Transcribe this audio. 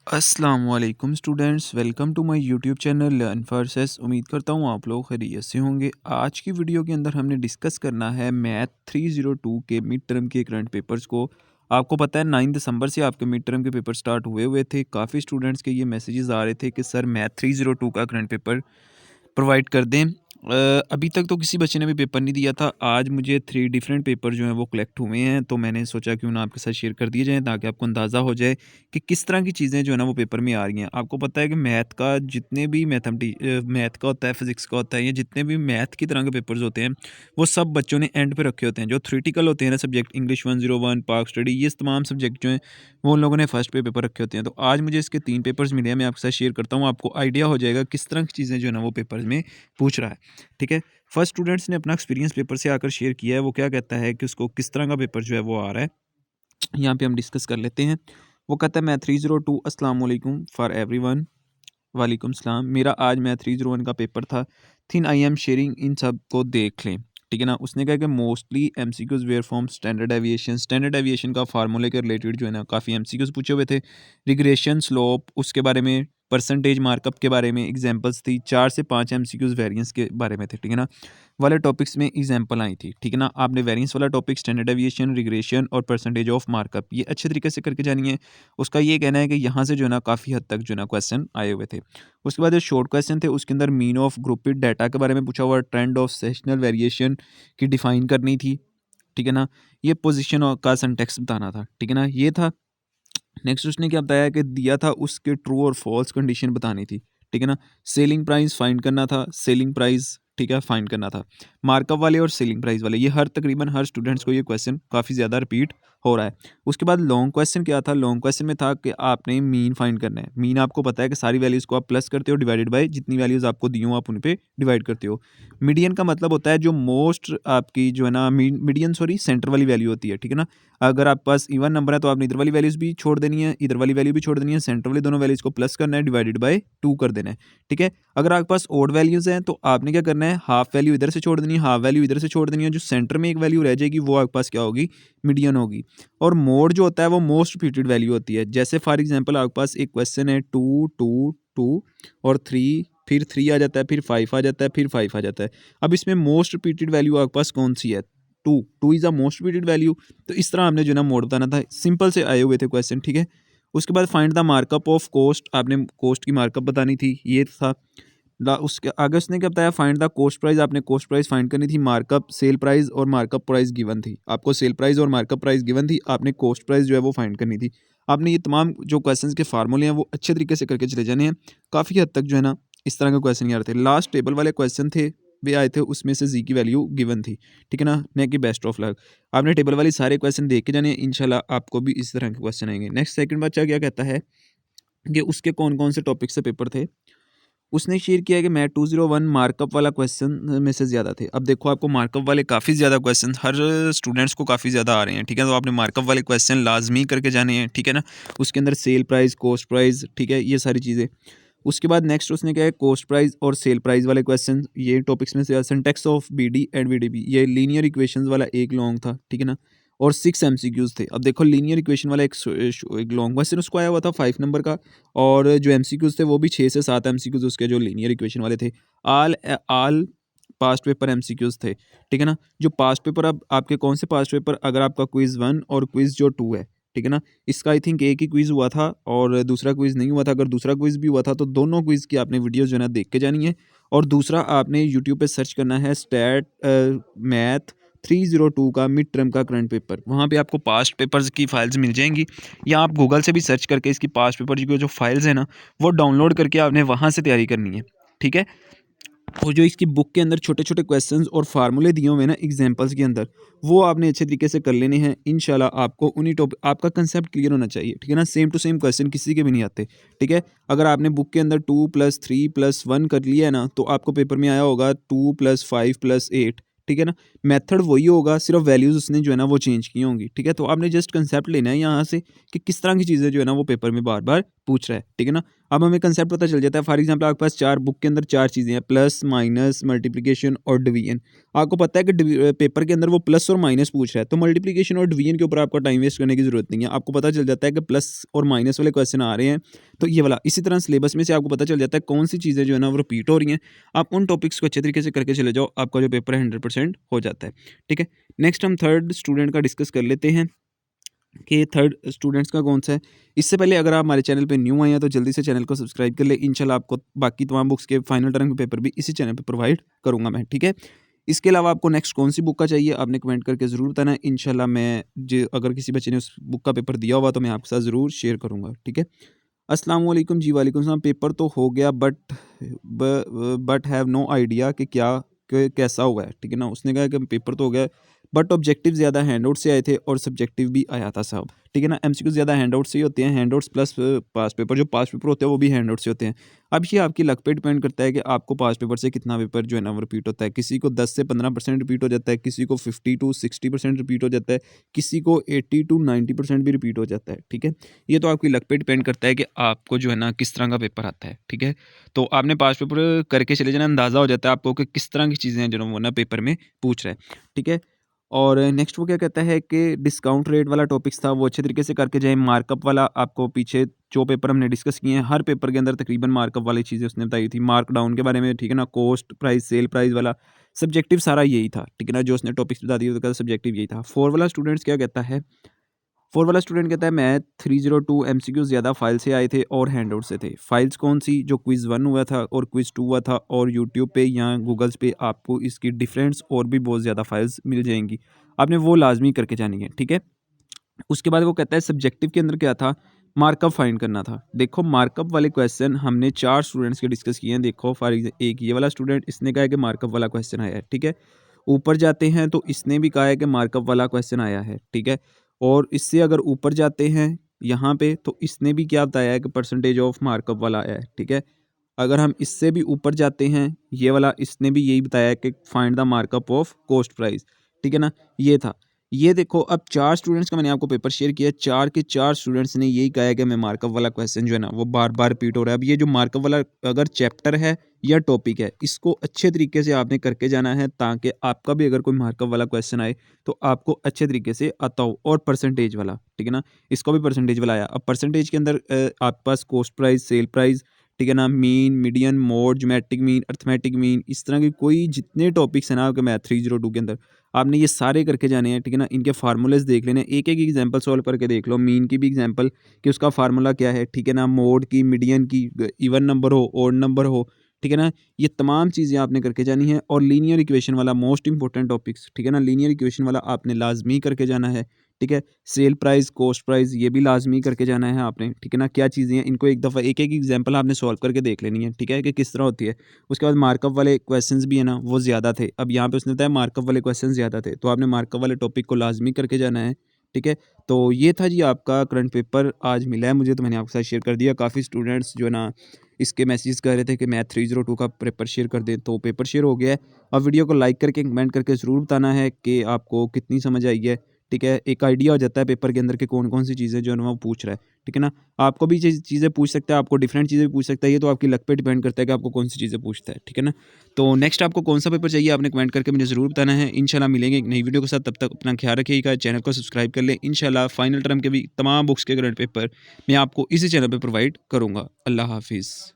अस्सलामुअलैकुम students, welcome to my YouTube channel learn forces. उम्मीद करता हूँ आप लोग खैरियत से होंगे। आज की वीडियो के अंदर हमने डिस्कस करना है मैथ 302 के मिड टर्म के करंट पेपर्स को। आपको पता है 9 दिसंबर से आपके मिड टर्म के पेपर स्टार्ट हुए हुए थे। काफ़ी स्टूडेंट्स के ये मैसेजेस आ रहे थे कि सर मैथ 302 का करंट पेपर प्रोवाइड कर दें। अभी तक तो किसी बच्चे ने भी पेपर नहीं दिया था। आज मुझे 3 डिफरेंट पेपर जो हैं वो कलेक्ट हुए हैं, तो मैंने सोचा क्यों ना आपके साथ शेयर कर दिए जाएँ ताकि आपको अंदाज़ा हो जाए कि किस तरह की चीज़ें जो है ना वो पेपर में आ रही हैं। आपको पता है कि मैथ का जितने भी मैथ का होता है, फिज़िक्स का होता है, या जितने भी मैथ की तरह के पेपर्स होते हैं, वो सब बच्चों ने एंड पे रखे होते हैं। जो थ्योरेटिकल होते हैं ना सब्जेक्ट, इंग्लिश 101, पाक स्टडी, ये तमाम सब्जेक्ट जो हैं वो उन लोगों ने फर्स्ट पे पेपर रखे होते हैं। तो आज मुझे इसके 3 पेपर्स मिले हैं, मैं आपके साथ शेयर करता हूँ। आपको आइडिया हो जाएगा किस तरह की चीज़ें जो है ना वो पेपर्स में पूछ रहा है। ठीक है। फर्स्ट स्टूडेंट्स ने अपना एक्सपीरियंस पेपर से आकर शेयर किया है। वो क्या कहता है कि उसको किस तरह का पेपर जो है वो आ रहा है, यहाँ पे हम डिस्कस कर लेते हैं। वो कहता है मैं 302 अस्सलाम वालेकुम फॉर एवरीवन। वालेकुम सलाम। मेरा आज मैं 301 का पेपर था। थिन आई एम शेयरिंग, इन सब को देख लें। ठीक है ना। उसने कहा कि mostly MCQs were from standard deviation का फार्मूले के रिलेटेड जो है ना काफ़ी एमसीक्यूज पूछे हुए थे। रिग्रेशन स्लोप उसके बारे में, परसेंटेज मार्कअप के बारे में एग्जांपल्स थी। 4 से 5 एमसीक्यूज वेरिएंस के बारे में थे। ठीक है ना। वाले टॉपिक्स में एग्जांपल आई थी। ठीक है ना। आपने वेरिएंस वाला टॉपिक, स्टैंडर्ड एविएशन, रिग्रेशन और परसेंटेज ऑफ मार्कअप ये अच्छे तरीके से करके जानिए। उसका ये कहना है कि यहाँ से जो है ना काफ़ी हद तक जो है ना क्वेश्चन आए हुए थे। उसके बाद जो शॉर्ट क्वेश्चन थे उसके अंदर मीन ऑफ ग्रुपिड डाटा के बारे में पूछा हुआ, ट्रेंड ऑफ सेशनल वेरिएशन की डिफाइन करनी थी। ठीक है ना। ये पोजीशन का सिंटेक्स बताना था। ठीक है ना। ये था। नेक्स्ट उसने क्या बताया कि दिया था उसके ट्रू और फॉल्स कंडीशन बतानी थी। ठीक है ना। सेलिंग प्राइस फाइंड करना था। सेलिंग प्राइस ठीक है फाइंड करना था। मार्कअप वाले और सेलिंग प्राइस वाले, ये तकरीबन हर स्टूडेंट्स को ये क्वेश्चन काफ़ी ज़्यादा रिपीट हो रहा है। उसके बाद लॉन्ग क्वेश्चन क्या था? लॉन्ग क्वेश्चन में था कि आपने मीन फाइंड करना है। मीन आपको पता है कि सारी वैल्यूज़ को आप प्लस करते हो, डिवाइडेड बाय जितनी वैल्यूज़ आपको दी हो आप उन पे डिवाइड करते हो। मीडियन का मतलब होता है जो मोस्ट आपकी जो है ना मीडियन सॉरी सेंटर वाली वैल्यू होती है। ठीक है ना। अगर आपके पास इवन नंबर है तो आपने इधर वाली वैल्यूज़ भी छोड़ देनी है, इधर वाली वैल्यू भी छोड़ देनी है, सेंटर वाली दोनों वैल्यूज़ को प्लस करना है, डिवाइडेड बाय 2 कर देना है। ठीक है। अगर आपके पास ऑड वैल्यूज़ हैं तो आपने क्या करना है, हाफ वैल्यू इधर से छोड़ देनी है, हाफ वैल्यू इधर से छोड़ देनी है। जो सेंटर में एक वैल्यू रह जाएगी वो आपके पास क्या होगी? मीडियन होगी। और मोड जो होता है वो मोस्ट रिपीटेड वैल्यू होती है। जैसे फॉर एग्जांपल आपके पास एक क्वेश्चन है 2 2 2 और 3, फिर 3 आ जाता है, फिर 5 आ जाता है, फिर 5 आ जाता है। अब इसमें मोस्ट रिपीटेड वैल्यू आपके पास कौन सी है? 2 2 is the most repeated value. तो इस तरह आपने जो है ना मोड बताना था। सिंपल से आए हुए थे क्वेश्चन। ठीक है। उसके बाद find the markup of cost, आपने कॉस्ट की मार्कअप बतानी थी, ये था। उसके आगे उसने क्या बताया? फाइंड द कॉस्ट प्राइस, आपने कॉस्ट प्राइस फाइंड करनी थी। मार्कअप सेल प्राइस और मार्कअप प्राइस गिवन थी। आपको सेल प्राइस और मार्कअप प्राइस गिवन थी, आपने कॉस्ट प्राइस जो है वो फाइंड करनी थी। आपने ये तमाम जो क्वेश्चंस के फार्मूले हैं वो अच्छे तरीके से करके चले जाने हैं। काफ़ी हद तक जो है ना इस तरह के क्वेश्चन ही आ रहे थे। लास्ट टेबल वाले क्वेश्चन थे वे आए थे, उसमें से जी की वैल्यू गिवन थी। ठीक है ना। ने की बेस्ट ऑफ लक। आपने टेबल वाली सारे क्वेश्चन देख के जाने हैं, इंशाल्लाह आपको भी इस तरह के क्वेश्चन आएंगे। नेक्स्ट सेकंड बच्चा क्या कहता है कि उसके कौन कौन से टॉपिक से पेपर थे। उसने शेयर किया कि मैं 201 मार्कअप वाला क्वेश्चन में से ज़्यादा थे। अब देखो आपको मार्कअप वाले काफ़ी ज़्यादा क्वेश्चन हर स्टूडेंट्स को काफ़ी ज़्यादा आ रहे हैं। ठीक है। तो आपने मार्कअप वाले क्वेश्चन लाजमी करके जाने हैं। ठीक है ना। उसके अंदर सेल प्राइस, कॉस्ट प्राइस, ठीक है, ये सारी चीज़ें। उसके बाद नेक्स्ट उसने क्या है, कॉस्ट प्राइस और सेल प्राइस वाले क्वेश्चन, ये टॉपिक्स में से syntax of BD and VDP, ये लीनियर इक्वेशंस वाला एक लॉन्ग था। ठीक है ना। और 6 एमसीक्यूज थे। अब देखो लीनियर इक्वेशन वाला एक लॉन्ग क्वेश्चन उसको आया हुआ था 5 नंबर का, और जो एमसीक्यूज थे वो भी 6 से 7 एमसीक्यूज उसके जो लीनियर इक्वेशन वाले थे। आल पास्ट पेपर एमसीक्यूज थे। ठीक है ना। जो पास्ट पेपर, अब आपके कौन से पास्ट पेपर, अगर आपका क्विज 1 और क्विज जो 2 है, ठीक है ना, इसका आई थिंक एक ही क्विज हुआ था और दूसरा क्विज नहीं हुआ था। अगर दूसरा क्विज भी हुआ था तो दोनों क्विज की आपने वीडियोस जो है ना देख के जानी है। और दूसरा आपने यूट्यूब पे सर्च करना है स्टैट मैथ 302 का मिड टर्म का करंट पेपर। वहाँ पे आपको पास्ट पेपर्स की फाइल्स मिल जाएंगी, या आप गूगल से भी सर्च करके इसकी पास्ट पेपर की जो फाइल्स है ना वो डाउनलोड करके आपने वहाँ से तैयारी करनी है। ठीक है। और जो इसकी बुक के अंदर छोटे छोटे क्वेश्चंस और फार्मूले दिए हुए हैं ना एग्जांपल्स के अंदर, वो आपने अच्छे तरीके से कर लेने हैं। इंशाल्लाह आपको उन्हीं टॉपिक, आपका कंसेप्ट क्लियर होना चाहिए। ठीक है ना। सेम टू सेम क्वेश्चन किसी के भी नहीं आते। ठीक है। अगर आपने बुक के अंदर 2+3+1 कर लिया है ना तो आपको पेपर में आया होगा 2+5+8। ठीक है ना। मेथड वही होगा, सिर्फ वैल्यूज़ उसने जो है ना वो चेंज की होंगी, ठीक है। तो आपने जस्ट कंसेप्ट लेना है यहाँ से कि किस तरह की चीज़ें जो है ना वो पेपर में बार बार पूछ रहा है, ठीक है ना। अब हमें कंसेप्ट पता चल जाता है। फॉर एग्जांपल आपके पास चार बुक के अंदर चार चीज़ें हैं, प्लस माइनस मल्टीप्लिकेशन और डिवीजन। आपको पता है कि पेपर के अंदर वो प्लस और माइनस पूछ रहा है, तो मल्टीप्लिकेशन और डिवीजन के ऊपर आपको टाइम वेस्ट करने की जरूरत नहीं है। आपको पता चल जाता है कि प्लस और माइनस वाले क्वेश्चन आ रहे हैं, तो ये वाला। इसी तरह सिलेबस में से आपको पता चल जाता है कौन सी चीज़ें जो है ना वो रिपीट हो रही हैं। आप उन टॉपिक्स को अच्छे तरीके से करके चले जाओ, आपका जो पेपर है 100% हो जाता है, ठीक है। नेक्स्ट हम थर्ड स्टूडेंट का डिस्कस कर लेते हैं कि थर्ड स्टूडेंट्स का कौन सा है। इससे पहले अगर आप हमारे चैनल पे न्यू आए हैं तो जल्दी से चैनल को सब्सक्राइब कर ले। इंशाल्लाह आपको बाकी तमाम बुक्स के फाइनल टर्म के पेपर भी इसी चैनल पे प्रोवाइड करूंगा मैं, ठीक है। इसके अलावा आपको नेक्स्ट कौन सी बुक का चाहिए आपने कमेंट करके ज़रूर बताना है। इंशाल्लाह मैं जो अगर किसी बच्चे ने उस बुक का पेपर दिया हुआ तो मैं आपके साथ ज़रूर शेयर करूँगा, ठीक है। अस्सलाम वालेकुम जी। वालेकुम सलाम। पेपर तो हो गया बट हैव नो आइडिया कि कैसा हुआ है, ठीक है ना। उसने कहा कि पेपर तो हो गया बट ऑब्जेक्टिव ज़्यादा हैंडआउट से आए थे और सब्जेक्टिव भी आया था साहब, ठीक है ना। एमसीक्यू ज़्यादा हैंडआउट से ही होते हैं, हैंडआउट्स प्लस पास पेपर। जो पास पेपर होते हैं वो भी हैंडआउट से होते हैं। अब ये आपकी लक पे डिपेंड करता है कि आपको पास पेपर से कितना पेपर जो है ना वो रिपीट होता है। किसी को 10 से 15% रिपीट हो जाता है, किसी को 50 to 60% रिपीट हो जाता है, किसी को 80 to 90% भी रिपीट हो जाता है, ठीक है। ये तो आपकी लक पे डिपेंड करता है कि आपको जो है ना किस तरह का पेपर आता है, ठीक है। तो आपने पास पेपर करके चले जाना, अंदाज़ा हो जाता है आपको कि किस तरह की चीज़ें जो है वो ना पेपर में पूछ रहा है, ठीक है। और नेक्स्ट वो क्या कहता है कि डिस्काउंट रेट वाला टॉपिक्स था वो अच्छे तरीके से करके जाएँ। मार्कअप वाला आपको पीछे जो पेपर हमने डिस्कस किए हैं, हर पेपर के अंदर तकरीबन मार्कअप वाली चीज़ें उसने बताई थी। मार्क डाउन के बारे में, ठीक है ना, कॉस्ट प्राइस, सेल प्राइस वाला सब्जेक्टिव सारा यही था, ठीक है ना। जो उसने टॉपिक्स बता दिए उसका सब्जेक्टिव यही था। 4 वाला स्टूडेंट्स क्या कहता है, 4 वाला स्टूडेंट कहता है मैथ 302 एमसीक्यू ज़्यादा फाइल से आए थे और हैंडआउट से थे। फाइल्स कौन सी, जो क्विज़ 1 हुआ था और क्विज़ 2 हुआ था, और यूट्यूब पे या गूगल्स पे आपको इसकी डिफरेंस और भी बहुत ज़्यादा फाइल्स मिल जाएंगी। आपने वो लाजमी करके जानी है, ठीक है। उसके बाद वो कहता है सब्जेक्टिव के अंदर क्या था, मार्कअप फाइंड करना था। देखो मार्कअप वाले क्वेश्चन हमने 4 स्टूडेंट्स के डिस्कस किए हैं। देखो फॉर एक ये वाला स्टूडेंट, इसने कहा है कि मार्कअप वाला क्वेश्चन आया है, ठीक है। ऊपर जाते हैं तो इसने भी कहा है कि मार्कअप वाला क्वेश्चन आया है, ठीक है। और इससे अगर ऊपर जाते हैं यहाँ पे तो इसने भी क्या बताया है कि परसेंटेज ऑफ मार्कअप वाला आया है, ठीक है। अगर हम इससे भी ऊपर जाते हैं, ये वाला इसने भी यही बताया है कि find the markup of cost price, ठीक है ना। ये था। ये देखो अब 4 स्टूडेंट्स का मैंने आपको पेपर शेयर किया, 4 के 4 स्टूडेंट्स ने यही कहा है कि मैं मार्कअप वाला क्वेश्चन जो है ना वो बार-बार रिपीट हो रहा है। अब ये जो मार्कअप वाला अगर चैप्टर है या टॉपिक है, इसको अच्छे तरीके से आपने करके जाना है ताकि आपका भी अगर कोई मार्कअप वाला क्वेश्चन आए तो आपको अच्छे तरीके से आता हो। और परसेंटेज वाला, ठीक है ना, इसको भी परसेंटेज वाला आया। अब परसेंटेज के अंदर आपके पास कॉस्ट प्राइस, सेल प्राइस, ठीक है ना, mean, median, mode, geometric mean, arithmetic mean, इस तरह के कोई जितने टॉपिक्स हैं ना आपके मैथ 302 के अंदर, आपने ये सारे करके जाने हैं, ठीक है ना। इनके फार्मूलेस देख लेने, एक-एक एग्जांपल सॉल्व करके देख लो। मीन की भी एग्जांपल कि उसका फार्मूला क्या है, ठीक है ना। मोड की, मीडियन की, इवन नंबर हो, ऑड नंबर हो, ठीक है ना। ये तमाम चीज़ें आपने करके जानी है। और लीनियर इक्वेशन वाला मोस्ट इंपॉर्टेंट टॉपिक्स, ठीक है ना, लीनियर इक्वेशन वाला आपने लाजमी करके जाना है, ठीक है। सेल प्राइस, कॉस्ट प्राइस, ये भी लाजमी करके जाना है आपने, ठीक है ना। क्या चीज़ें हैं इनको एक दफ़ा एक-एक एग्जांपल आपने सॉल्व करके देख लेनी है, ठीक है, कि किस तरह होती है। उसके बाद मार्कअप वाले क्वेश्चंस भी है ना वो ज़्यादा थे। अब यहाँ पे उसने बताया मार्कअप वाले क्वेश्चन ज़्यादा थे, तो आपने मार्कअप वाले टॉपिक को लाजमी करके जाना है, ठीक है। तो ये था जी आपका करंट पेपर आज मिला है मुझे, तो मैंने आपके साथ शेयर कर दिया। काफ़ी स्टूडेंट्स जो है ना इसके मैसेज कर रहे थे कि मैथ 302 का पेपर शेयर कर दें, तो पेपर शेयर हो गया है। अब वीडियो को लाइक करके कमेंट करके ज़रूर बताना है कि आपको कितनी समझ आई है, ठीक है। एक आइडिया हो जाता है पेपर के अंदर कि कौन-कौन सी चीज़ें जो है ना वो पूछ रहा है, ठीक है ना। आपको भी चीज़ें पूछ सकता है, आपको डिफरेंट चीज़ें भी पूछ सकता है। ये तो आपकी लक पे डिपेंड करता है कि आपको कौन सी चीज़ें पूछता है, ठीक है ना। तो नेक्स्ट आपको कौन सा पेपर चाहिए आपने कमेंट करके मुझे ज़रूर बताना है। इंशाल्लाह मिलेंगे एक नई वीडियो के साथ, तब तक अपना ख्याल रखिएगा, चैनल को सब्सक्राइब कर लें। इंशाल्लाह फाइनल टर्म के भी तमाम बुक्स के करंट पेपर मैं आपको इसी चैनल पे प्रोवाइड करूँगा। अल्लाह हाफ़िज़।